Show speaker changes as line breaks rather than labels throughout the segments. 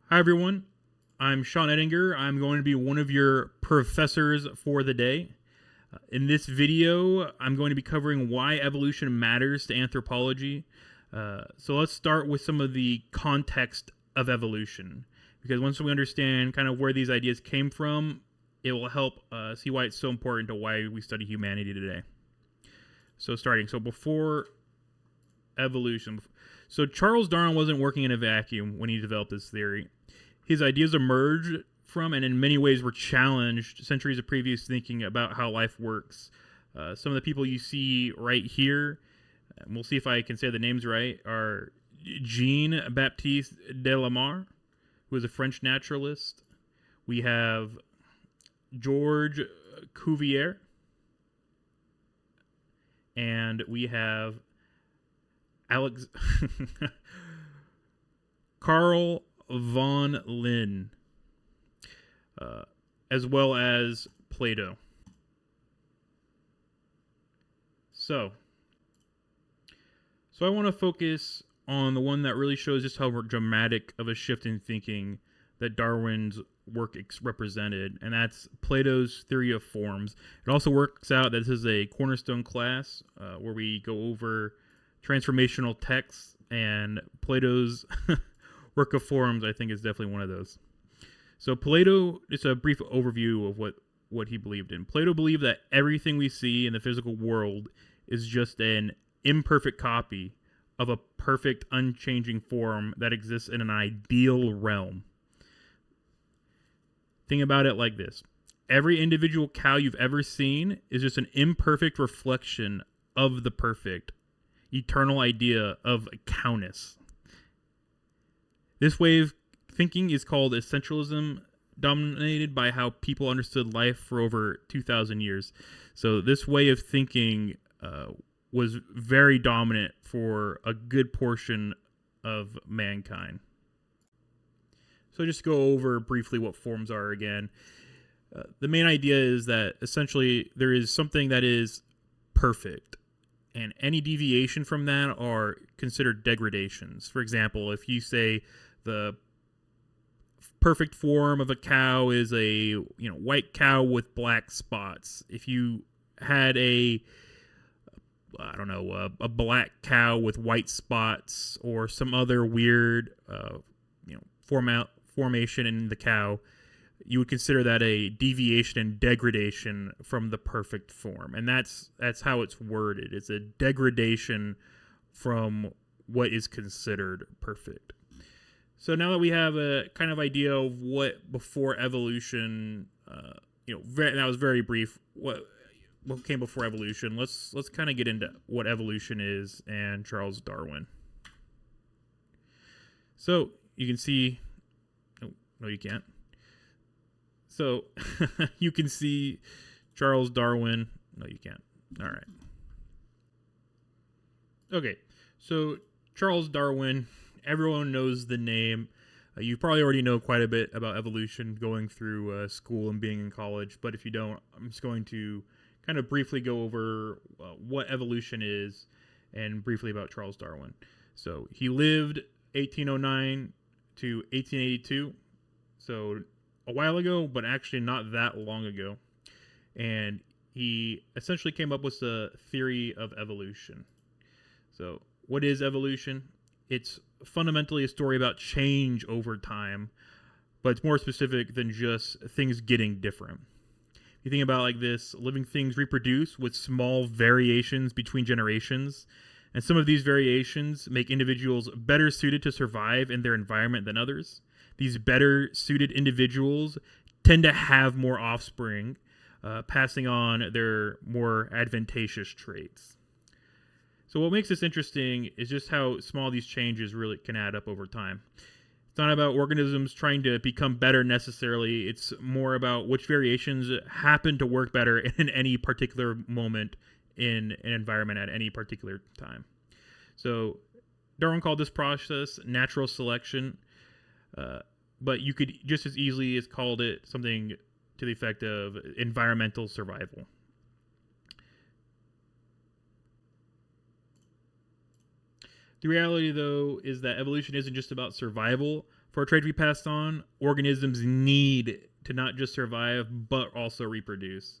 Hi, everyone. I'm Sean Ettinger. I'm going to be one of your professors for the day. In this video, I'm going to be covering why evolution matters to anthropology. So let's start with some of the context of evolution, because once we understand kind of where these ideas came from, it will help see why it's so important to why we study humanity today. So before evolution. So Charles Darwin wasn't working in a vacuum when he developed this theory. His ideas emerged from and in many ways were challenged centuries of previous thinking about how life works. Some of the people you see right here, and we'll see if I can say the names right, are Jean-Baptiste de Lamarck, who is a French naturalist. We have George Cuvier, and we have Alex Carl von Linné, as well as Plato. So I want to focus on the one that really shows just how dramatic of a shift in thinking that Darwin's work represented, and that's Plato's theory of forms. It also works out that this is a cornerstone class where we go over transformational texts, and Plato's work of forms, I think, is definitely one of those. So Plato, just a brief overview of what he believed in. Plato believed that everything we see in the physical world is just an imperfect copy of a perfect, unchanging form that exists in an ideal realm. Think about it like this. Every individual cow you've ever seen is just an imperfect reflection of the perfect, eternal idea of a cowness. This way of thinking is called essentialism, dominated by how people understood life for over 2,000 years. So this way of thinking was very dominant for a good portion of mankind. So just go over briefly what forms are again. The main idea is that essentially there is something that is perfect, and any deviation from that are considered degradations. For example, if you say the perfect form of a cow is a white cow with black spots, if you had a black cow with white spots or some other weird formation in the cow, you would consider that a deviation and degradation from the perfect form. And that's how it's worded. It's a degradation from what is considered perfect. So now that we have a kind of idea of what before evolution, that was very brief, what came before evolution, let's kind of get into what evolution is and Charles Darwin. So you can see, no, you can't. So you can see Charles Darwin. No, you can't. All right. Okay. So Charles Darwin, everyone knows the name. You probably already know quite a bit about evolution going through school and being in college. But if you don't, I'm just going to kind of briefly go over what evolution is and briefly about Charles Darwin. So he lived 1809 to 1882. So a while ago, but actually not that long ago. And he essentially came up with the theory of evolution. So what is evolution? It's fundamentally a story about change over time, but it's more specific than just things getting different. If you think about it like this, living things reproduce with small variations between generations, and some of these variations make individuals better suited to survive in their environment than others. These better suited individuals tend to have more offspring, passing on their more advantageous traits. So what makes this interesting is just how small these changes really can add up over time. It's not about organisms trying to become better necessarily. It's more about which variations happen to work better in any particular moment in an environment at any particular time. So Darwin called this process natural selection. But you could just as easily as called it something to the effect of environmental survival. The reality, though, is that evolution isn't just about survival. For a trait to be passed on, organisms need to not just survive, but also reproduce.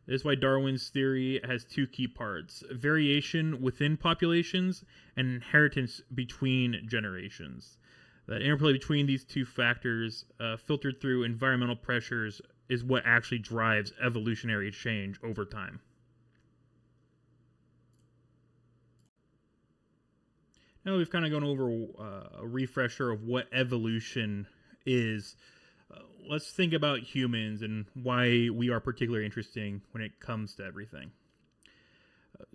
This is why Darwin's theory has two key parts: variation within populations and inheritance between generations. That interplay between these two factors, filtered through environmental pressures, is what actually drives evolutionary change over time. Now we've kind of gone over a refresher of what evolution is. Let's think about humans and why we are particularly interesting when it comes to everything.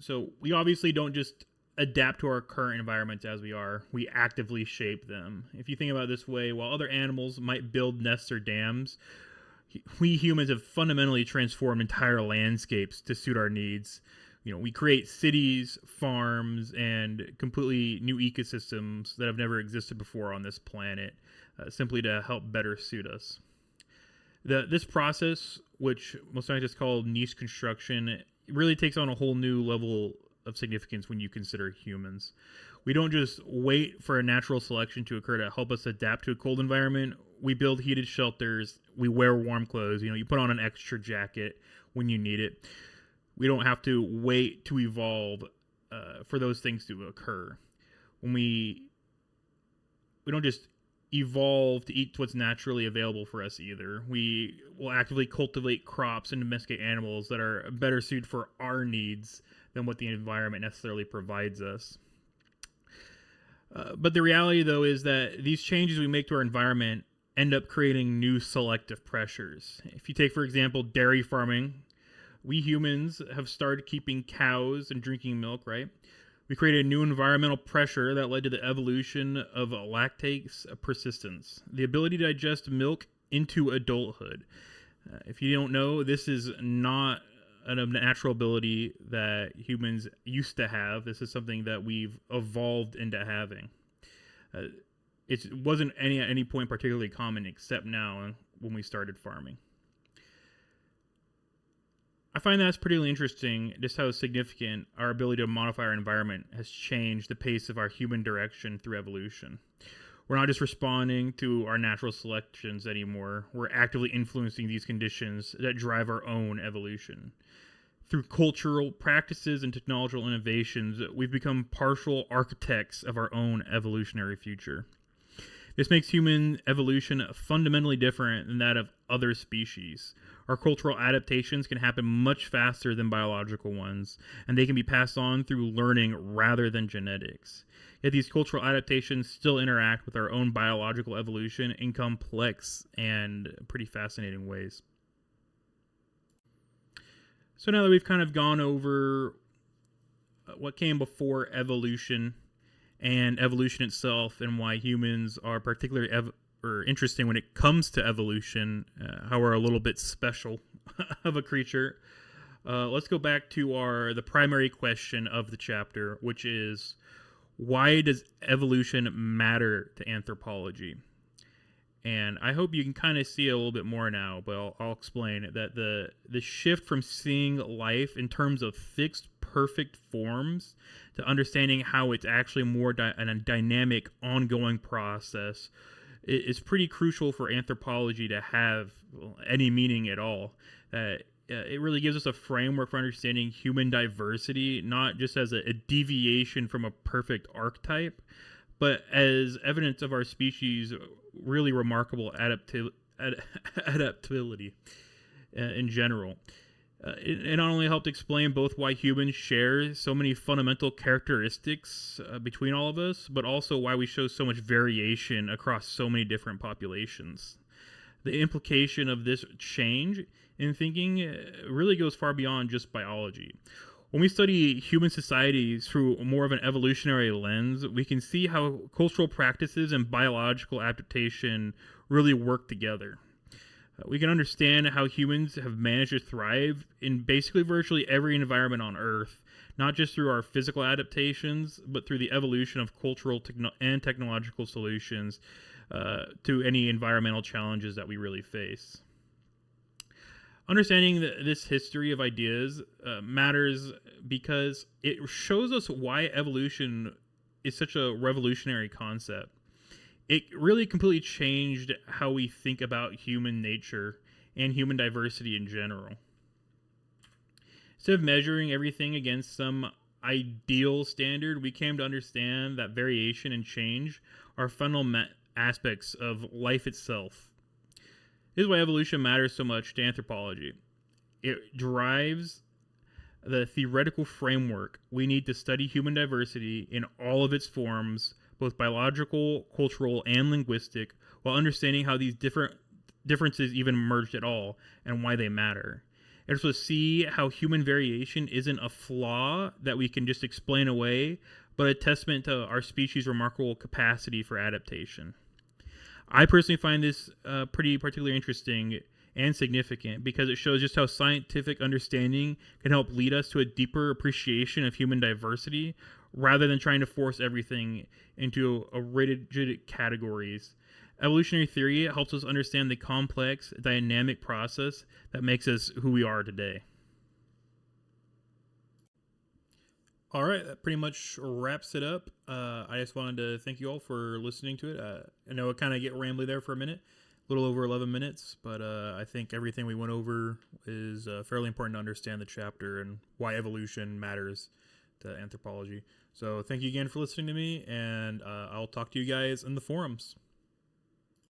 So we obviously don't just adapt to our current environments as we are. We actively shape them. If you think about it this way, while other animals might build nests or dams, we humans have fundamentally transformed entire landscapes to suit our needs. We create cities, farms, and completely new ecosystems that have never existed before on this planet, simply to help better suit us. This process, which most scientists call niche construction, really takes on a whole new level of significance when you consider humans. We don't just wait for a natural selection to occur to help us adapt to a cold environment. We build heated shelters. We wear warm clothes. You put on an extra jacket when you need it. We don't have to wait to evolve for those things to occur. When we don't just evolve to eat what's naturally available for us either. We will actively cultivate crops and domesticate animals that are better suited for our needs than what the environment necessarily provides us. But the reality, though, is that these changes we make to our environment end up creating new selective pressures. If you take, for example, dairy farming, we humans have started keeping cows and drinking milk, right? We created a new environmental pressure that led to the evolution of lactase persistence, the ability to digest milk into adulthood. If you don't know, this is not a natural ability that humans used to have. This is something that we've evolved into having. It wasn't at any point particularly common except now when we started farming. I find that's particularly interesting, just how significant our ability to modify our environment has changed the pace of our human direction through evolution. We're not just responding to our natural selections anymore. We're actively influencing these conditions that drive our own evolution. Through cultural practices and technological innovations, we've become partial architects of our own evolutionary future. This makes human evolution fundamentally different than that of other species. Our cultural adaptations can happen much faster than biological ones, and they can be passed on through learning rather than genetics. Yet these cultural adaptations still interact with our own biological evolution in complex and pretty fascinating ways. So now that we've kind of gone over what came before evolution and evolution itself and why humans are particularly interesting when it comes to evolution, how we're a little bit special of a creature, let's go back to the primary question of the chapter, which is, why does evolution matter to anthropology? And I hope you can kind of see it a little bit more now, but I'll explain that the shift from seeing life in terms of fixed, perfect forms to understanding how it's actually more a dynamic, ongoing process is pretty crucial for anthropology to have any meaning at all. It really gives us a framework for understanding human diversity, not just as a deviation from a perfect archetype, but as evidence of our species' really remarkable adaptability in general. It not only helped explain both why humans share so many fundamental characteristics between all of us, but also why we show so much variation across so many different populations. The implication of this change in thinking really goes far beyond just biology. When we study human societies through more of an evolutionary lens, we can see how cultural practices and biological adaptation really work together. We can understand how humans have managed to thrive in basically virtually every environment on Earth, not just through our physical adaptations, but through the evolution of cultural and technological solutions to any environmental challenges that we really face. Understanding this history of ideas matters because it shows us why evolution is such a revolutionary concept. It really completely changed how we think about human nature and human diversity in general. Instead of measuring everything against some ideal standard, we came to understand that variation and change are fundamental aspects of life itself. This is why evolution matters so much to anthropology. It drives the theoretical framework we need to study human diversity in all of its forms, both biological, cultural, and linguistic, while understanding how these differences even emerged at all and why they matter. And so see how human variation isn't a flaw that we can just explain away, but a testament to our species' remarkable capacity for adaptation. I personally find this pretty particularly interesting and significant because it shows just how scientific understanding can help lead us to a deeper appreciation of human diversity rather than trying to force everything into a rigid categories. Evolutionary theory helps us understand the complex, dynamic process that makes us who we are today. All right, that pretty much wraps it up. I just wanted to thank you all for listening to it. I know it kind of get rambly there for a minute, a little over 11 minutes, but I think everything we went over is fairly important to understand the chapter and why evolution matters to anthropology. So thank you again for listening to me, and I'll talk to you guys in the forums.